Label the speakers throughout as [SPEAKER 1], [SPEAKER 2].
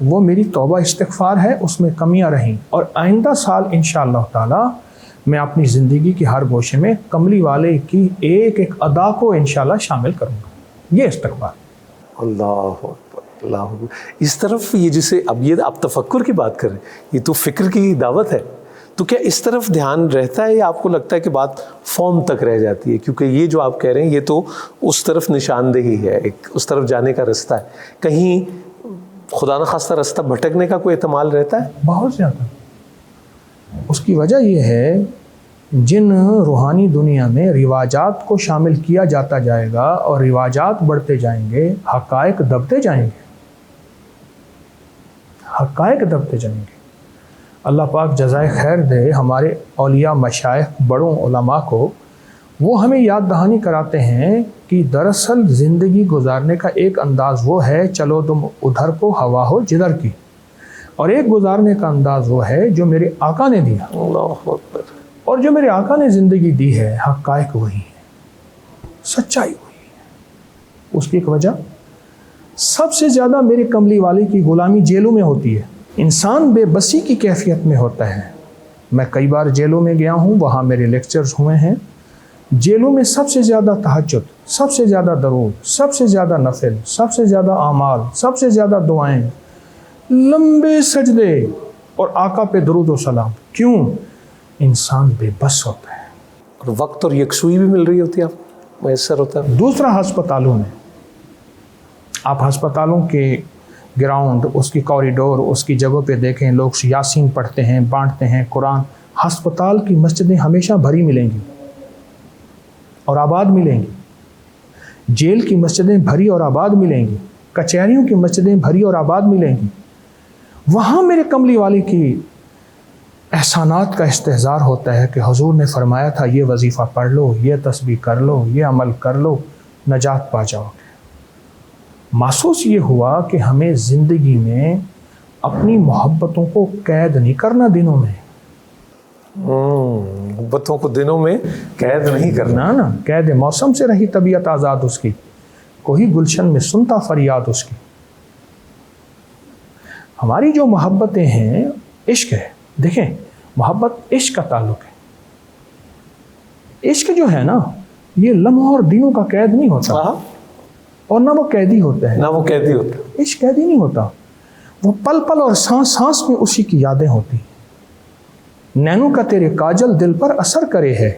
[SPEAKER 1] وہ میری توبہ استغفار ہے، اس میں کمیاں رہیں، اور آئندہ سال انشاءاللہ تعالی میں اپنی زندگی کے ہر گوشے میں کملی والے کی ایک ایک ادا کو انشاءاللہ شامل کروں گا۔ یہ استغفار۔
[SPEAKER 2] اللہ اکبر، اللہ اکبر۔ اس طرف یہ جسے اب یہ آپ تفکر کی بات کر رہے ہیں، یہ تو فکر کی دعوت ہے، تو کیا اس طرف دھیان رہتا ہے یا آپ کو لگتا ہے کہ بات فارم تک رہ جاتی ہے؟ کیونکہ یہ جو آپ کہہ رہے ہیں یہ تو اس طرف نشاندہی ہے، ایک اس طرف جانے کا رستہ ہے، کہیں خدا نخواستہ رستہ بھٹکنے کا کوئی احتمال رہتا ہے؟
[SPEAKER 1] بہت زیادہ۔ اس کی وجہ یہ ہے جن روحانی دنیا میں رواجات کو شامل کیا جاتا جائے گا اور رواجات بڑھتے جائیں گے، حقائق دبتے جائیں گے، حقائق دبتے جائیں گے۔ اللہ پاک جزائے خیر دے ہمارے اولیاء مشائخ بڑوں علماء کو، وہ ہمیں یاد دہانی کراتے ہیں کہ دراصل زندگی گزارنے کا ایک انداز وہ ہے چلو تم ادھر کو ہوا ہو جدھر کی، اور ایک گزارنے کا انداز وہ ہے جو میرے آقا نے دیا،
[SPEAKER 2] اللہ اکبر۔
[SPEAKER 1] اور جو میرے آقا نے زندگی دی ہے حقائق وہی ہے، سچائی وہی ہے۔ اس کی ایک وجہ سب سے زیادہ میرے کملی والے کی غلامی جیلوں میں ہوتی ہے، انسان بے بسی کی کیفیت میں ہوتا ہے۔ میں کئی بار جیلوں میں گیا ہوں، وہاں میرے لیکچرز ہوئے ہیں۔ جیلوں میں سب سے زیادہ تہجد، سب سے زیادہ درود، سب سے زیادہ نفل، سب سے زیادہ اعمال، سب سے زیادہ دعائیں، لمبے سجدے اور آقا پہ درود و سلام۔ کیوں؟ انسان بے بس ہوتا ہے،
[SPEAKER 2] اور وقت اور یکسوئی بھی مل رہی ہوتی ہے، آپ میسر ہوتا ہے۔
[SPEAKER 1] دوسرا ہسپتالوں میں، آپ ہسپتالوں کے گراؤنڈ، اس کی کوریڈور، اس کی جگہوں پہ دیکھیں، لوگ یاسین پڑھتے ہیں، بانٹتے ہیں قرآن۔ ہسپتال کی مسجدیں ہمیشہ بھری ملیں گی اور آباد ملیں گی، جیل کی مسجدیں بھری اور آباد ملیں گی، کچہریوں کی مسجدیں بھری اور آباد ملیں گی۔ وہاں میرے کملی والے کی احسانات کا استحضار ہوتا ہے کہ حضور نے فرمایا تھا یہ وظیفہ پڑھ لو، یہ تسبیح کر لو، یہ عمل کر لو، نجات پا جاؤ گے۔ محسوس یہ ہوا کہ ہمیں زندگی میں اپنی محبتوں کو قید نہیں کرنا، دنوں میں
[SPEAKER 2] محبتوں کو دنوں میں قید نہیں کرنا
[SPEAKER 1] نا، قید موسم سے رہی طبیعت آزاد اس کی، کوئی گلشن میں سنتا فریاد اس کی۔ ہماری جو محبتیں ہیں عشق ہے، دیکھیں محبت عشق کا تعلق ہے۔ عشق جو ہے نا یہ لمحوں اور دنوں کا قید نہیں ہوتا، اور نہ وہ قیدی ہوتا ہے،
[SPEAKER 2] نہ وہ قیدی ہوتا۔
[SPEAKER 1] عشق قیدی نہیں ہوتا، وہ پل پل اور سانس سانس میں اسی کی یادیں ہوتی۔ نینو کا تیرے کاجل دل پر اثر کرے ہے،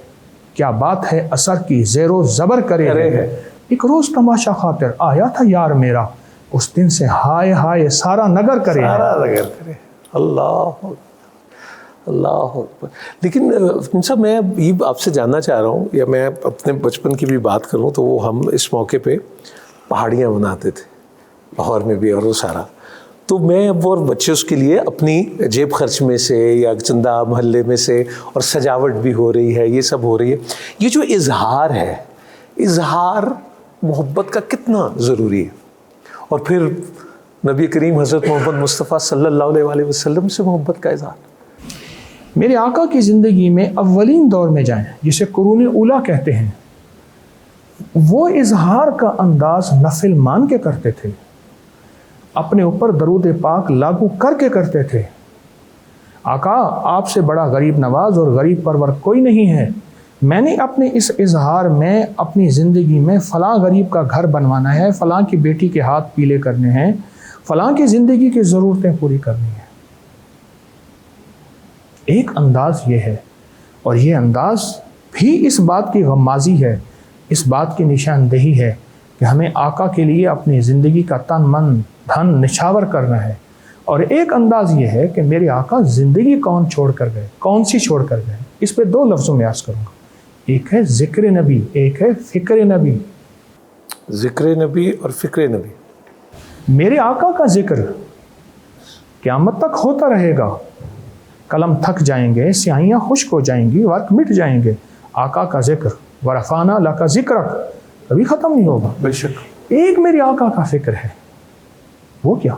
[SPEAKER 1] کیا بات ہے اثر کی زیر و زبر کرے ہے۔ ایک روز تماشا خاطر آیا تھا یار میرا، اس دن سے ہائے ہائے سارا نگر کرے ہے۔
[SPEAKER 2] سارا نگر کرے۔ اللہ اللہ اکبر۔ لیکن صاحب میں یہ آپ سے جاننا چاہ رہا ہوں، یا میں اپنے بچپن کی بھی بات کروں تو وہ ہم اس موقع پہ پہاڑیاں بناتے تھے لاہور میں بھی، اور وہ سارا تو میں وہ اور بچے اس کے لیے اپنی جیب خرچ میں سے یا چندہ محلے میں سے، اور سجاوٹ بھی ہو رہی ہے، یہ سب ہو رہی ہے۔ یہ جو اظہار ہے، اظہار محبت کا کتنا ضروری ہے، اور پھر نبی کریم حضرت محمد مصطفیٰ صلی اللہ علیہ وسلم سے محبت کا اظہار۔
[SPEAKER 1] میرے آقا کی زندگی میں اولین دور میں جائیں، جسے قرون اولیٰ کہتے ہیں، وہ اظہار کا انداز نفل مان کے کرتے تھے، اپنے اوپر درود پاک لاگو کر کے کرتے تھے۔ آقا آپ سے بڑا غریب نواز اور غریب پرور کوئی نہیں ہے، میں نے اپنے اس اظہار میں اپنی زندگی میں فلاں غریب کا گھر بنوانا ہے، فلاں کی بیٹی کے ہاتھ پیلے کرنے ہیں، فلاں کی زندگی کی ضرورتیں پوری کرنی ہیں۔ ایک انداز یہ ہے، اور یہ انداز بھی اس بات کی غمازی ہے، اس بات کی نشاندہی ہے کہ ہمیں آقا کے لیے اپنی زندگی کا تن من دھن نچھاور کرنا ہے۔ اور ایک انداز یہ ہے کہ میرے آقا زندگی کون چھوڑ کر گئے، کون سی چھوڑ کر گئے۔ اس پہ دو لفظوں میں عرض کروں گا، ایک ہے ذکر نبی، ایک ہے فکر نبی۔
[SPEAKER 2] ذکر نبی اور فکر نبی۔
[SPEAKER 1] میرے آقا کا ذکر قیامت تک ہوتا رہے گا، قلم تھک جائیں گے، سیاہیاں خشک ہو جائیں گی، ورق مٹ جائیں گے، آقا کا ذکر ورفعنا لک ذکرک کبھی ختم نہیں ہوگا۔
[SPEAKER 2] بے شک۔
[SPEAKER 1] ایک میرے آقا کا فکر ہے، وہ کیا؟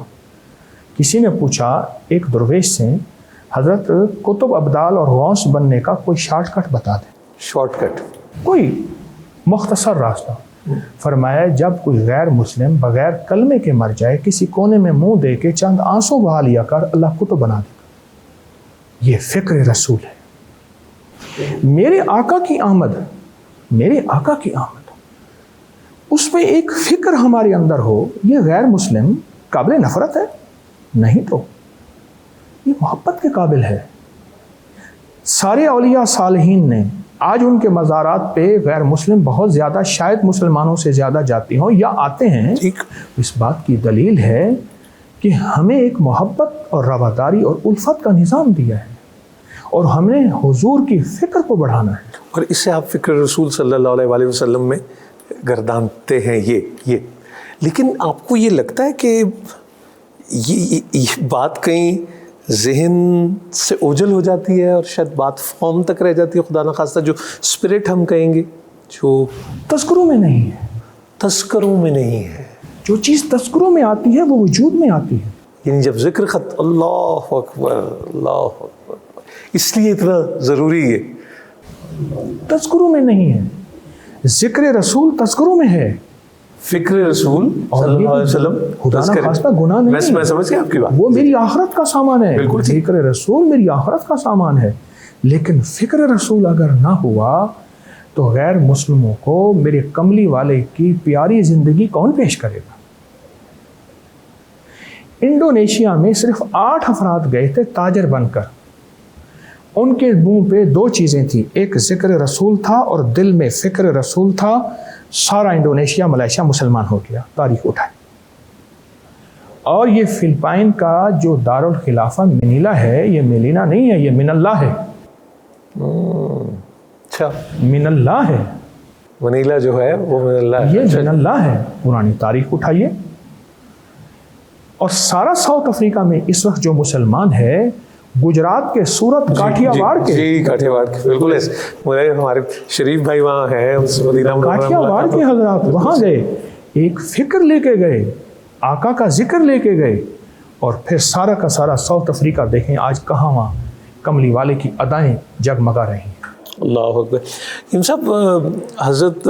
[SPEAKER 1] کسی نے پوچھا ایک درویش سے، حضرت قطب ابدال اور غوث بننے کا کوئی شارٹ کٹ بتا دیں،
[SPEAKER 2] شارٹ کٹ،
[SPEAKER 1] کوئی مختصر راستہ۔ فرمایا جب کوئی غیر مسلم بغیر کلمے کے مر جائے کسی کونے میں منہ دے کے چند آنسو بہا لیا کر اللہ کو تو بنا دے گا. یہ فکر رسول ہے. میرے آقا کی آمد اس میں ایک فکر ہمارے اندر ہو. یہ غیر مسلم قابل نفرت ہے نہیں تو یہ محبت کے قابل ہے. سارے اولیاء صالحین نے آج ان کے مزارات پہ غیر مسلم بہت زیادہ شاید مسلمانوں سے زیادہ جاتی ہوں یا آتے ہیں. اس بات کی دلیل ہے کہ ہمیں ایک محبت اور رواداری اور الفت کا نظام دیا ہے اور ہم نے حضور کی فکر کو بڑھانا ہے.
[SPEAKER 2] اور اس سے آپ فکر رسول صلی اللہ علیہ وسلم میں گردانتے ہیں یہ. لیکن آپ کو یہ لگتا ہے کہ یہ بات کہیں ذہن سے اوجھل ہو جاتی ہے اور شاید بات فارم تک رہ جاتی ہے, خدا نخواستہ جو اسپرٹ ہم کہیں گے جو
[SPEAKER 1] تذکروں میں نہیں ہے.
[SPEAKER 2] تذکروں میں نہیں ہے.
[SPEAKER 1] جو چیز تذکروں میں آتی ہے وہ وجود میں آتی ہے.
[SPEAKER 2] یعنی جب ذکر اللہ اکبر اس لیے اتنا ضروری ہے.
[SPEAKER 1] تذکروں میں نہیں ہے. ذکر رسول تذکروں میں ہے.
[SPEAKER 2] فکر رسول صلی اللہ علیہ وسلم
[SPEAKER 1] خدا نخواستہ گناہ نہیں ہے.
[SPEAKER 2] میں سمجھ گیا آپ کی بات.
[SPEAKER 1] وہ میری آخرت کا سامان ہے.
[SPEAKER 2] بالکل
[SPEAKER 1] ذکر رسول میری آخرت کا سامان ہے. لیکن فکر رسول اگر نہ ہوا تو غیر مسلموں کو میرے کملی والے کی پیاری زندگی کون پیش کرے گا؟ انڈونیشیا میں صرف 8 افراد گئے تھے تاجر بن کر. ان کے منہ پہ 2 چیزیں تھیں, ایک ذکر رسول تھا اور دل میں فکر رسول تھا. سارا انڈونیشیا ملائیشیا مسلمان ہو گیا. تاریخ اٹھائے. اور یہ فلپائن کا جو دارالخلافہ منیلا ہے یہ ملینا نہیں ہے, یہ من اللہ ہے.
[SPEAKER 2] اچھا
[SPEAKER 1] من اللہ ہے.
[SPEAKER 2] منیلا جو ہے وہ من اللہ ہے.
[SPEAKER 1] یہ من اللہ ہے. پرانی تاریخ اٹھائیے. اور سارا ساؤتھ افریقہ میں اس وقت جو مسلمان ہے گجرات کے سورت کاٹھیا واڑ کے
[SPEAKER 2] کاٹھیا واڑ کے بالکل ہمارے شریف بھائی وہاں ہیں
[SPEAKER 1] کاٹھیا واڑ کے حضرات وہاں گئے, ایک فکر لے کے گئے, آقا کا ذکر لے کے گئے. اور پھر سارا کا سارا ساؤتھ افریقہ دیکھیں آج کہاں وہاں کملی والے کی ادائیں جگمگا رہی ہیں.
[SPEAKER 2] اللہ اکبر. ان صاحب حضرت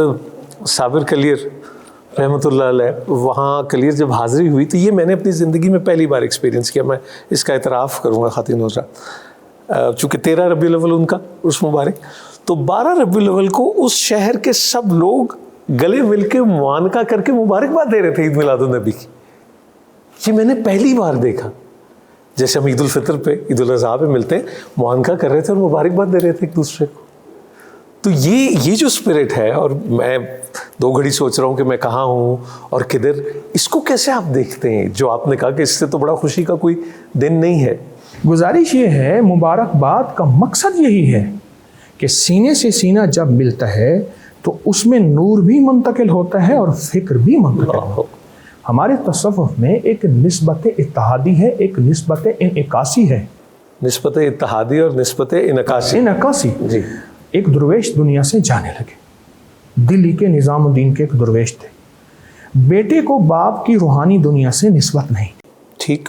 [SPEAKER 2] صابر کلیر رحمۃ اللہ علیہ وہاں کلیر جب حاضری ہوئی تو یہ میں نے اپنی زندگی میں پہلی بار ایکسپیرینس کیا. میں اس کا اعتراف کروں گا خواتین حضرات, چونکہ 13 ربیع الاول ان کا اس مبارک, تو 12 ربیع الاول کو اس شہر کے سب لوگ گلے مل کے معانقہ کر کے مبارکباد دے رہے تھے عید میلاد النبی کی. یہ میں نے پہلی بار دیکھا. جیسے ہم عید الفطر پہ عید الاضحیٰ پہ ملتے ہیں معانقہ کر رہے تھے اور مبارکباد دے رہے تھے ایک دوسرے کو. تو یہ جو اسپرٹ ہے, اور میں 2 گھڑی سوچ رہا ہوں کہ میں کہاں ہوں اور کدھر, اس کو کیسے آپ دیکھتے ہیں جو آپ نے کہا کہ اس سے تو بڑا خوشی کا کوئی دن نہیں ہے؟
[SPEAKER 1] گزارش یہ ہے, مبارکباد کا مقصد یہی ہے کہ سینے سے سینہ جب ملتا ہے تو اس میں نور بھی منتقل ہوتا ہے اور فکر بھی منتقل ہوتا ہے. ہمارے تصوف میں ایک نسبت اتحادی ہے, ایک نسبت انعکاسی ہے.
[SPEAKER 2] نسبت اتحادی اور نسبت انعکاسی.
[SPEAKER 1] جی. ایک درویش دنیا سے جانے لگے. دلی کے نظام الدین کے ایک درویش تھے. بیٹے کو باپ کی روحانی دنیا سے نسبت نہیں.
[SPEAKER 2] ٹھیک.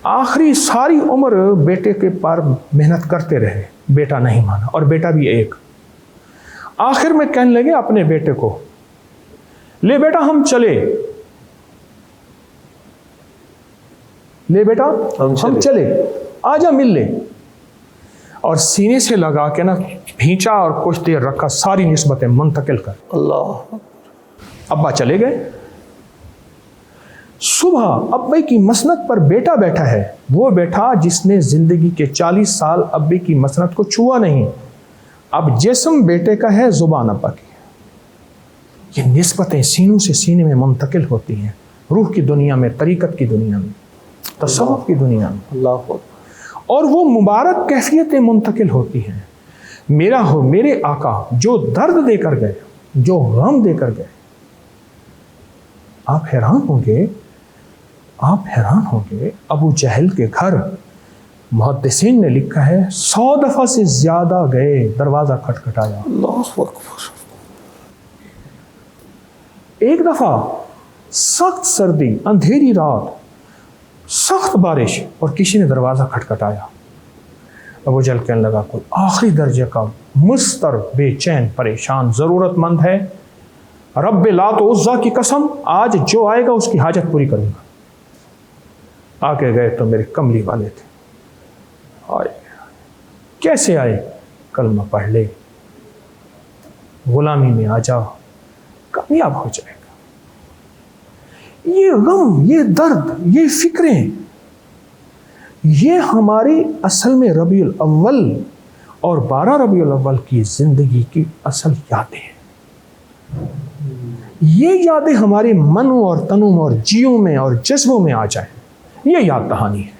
[SPEAKER 1] آخری ساری عمر بیٹے کے پر محنت کرتے رہے, بیٹا نہیں مانا, اور بیٹا بھی ایک. آخر میں کہنے لگے اپنے بیٹے کو, لے بیٹا ہم چلے, لے بیٹا ہم چلے, آجا مل لے. اور سینے سے لگا کے نا بھینچا اور کچھ دیر رکھا, ساری نسبتیں منتقل کر.
[SPEAKER 2] اللہ.
[SPEAKER 1] ابا چلے گئے. صبح ابے کی مسند پر بیٹا بیٹھا ہے, وہ بیٹا جس نے زندگی کے 40 سال ابے کی مسند کو چھوا نہیں. اب جسم بیٹے کا ہے, زبان ابا کی ہے. یہ نسبتیں سینوں سے سینے میں منتقل ہوتی ہیں, روح کی دنیا میں, طریقت کی دنیا میں, تصوف کی دنیا میں.
[SPEAKER 2] اللہ.
[SPEAKER 1] اور وہ مبارک کیفیتیں منتقل ہوتی ہیں. میرے آقا جو درد دے کر گئے, جو غم دے کر گئے, آپ حیران ہوں گے, ابو جہل کے گھر محدثین نے لکھا ہے 100 دفعہ سے زیادہ گئے, دروازہ کھٹکھٹایا.
[SPEAKER 2] اللہ اکبر.
[SPEAKER 1] ایک دفعہ سخت سردی, اندھیری رات, سخت بارش, اور کسی نے دروازہ کھٹکھٹایا. ابو جہل کہنے لگا کوئی آخری درجے کا مضطرب, بے چین, پریشان, ضرورت مند ہے, رب لات و عزا کی قسم، آج جو آئے گا اس کی حاجت پوری کروں گا۔ آگے گئے تو میرے کملی والے تھے، آئے کیسے آئے؟ کلمہ پڑھ لے، غلامی میں آ جا، کامیاب ہو جائے گا۔ یہ غم، یہ درد، یہ فکریں، یہ ہماری اصل میں ربیع الاول اور 12 ربیع الاول کی زندگی کی اصل یادیں ہیں۔ یہ یادیں ہمارے منوں اور تنوں اور جیوں میں اور جذبوں میں آ جائیں، یہ یاد دہانی ہے۔